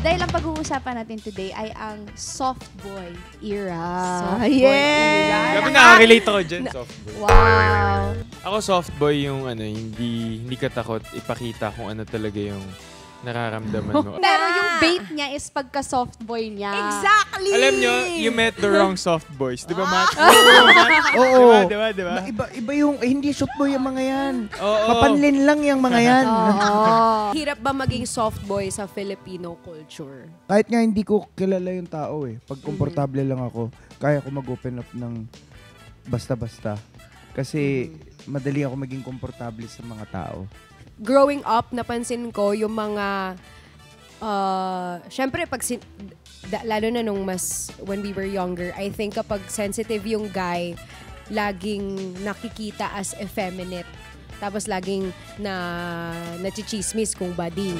Dahil ang pag-uusapan natin today ay ang soft boy era. Soft boy era. Grabe nakaka-relate ako dyan, soft boy. Wow. Ako soft boy yung hindi katakot ipakita kung ano talaga yung nararamdaman mo. Pero yung bait niya is pagka-soft boy niya. Exactly! Alam nyo, you met the wrong soft boys. Di ba, Matt? Oo. Diba? Iba yung, hindi soft boy yung mga yan. Oo. Mapanlin lang yung mga yan. Hirap ba maging soft boy sa Filipino culture? Kahit nga hindi ko kilala yung tao pag komportable lang ako, kaya ko mag-open up ng basta-basta. Kasi madali ako maging komportable sa mga tao. Growing up, napansin ko yung mga, syempre, lalo na nung when we were younger, I think kapag sensitive yung guy, laging nakikita as effeminate. Tapos laging nachichismis kung bading.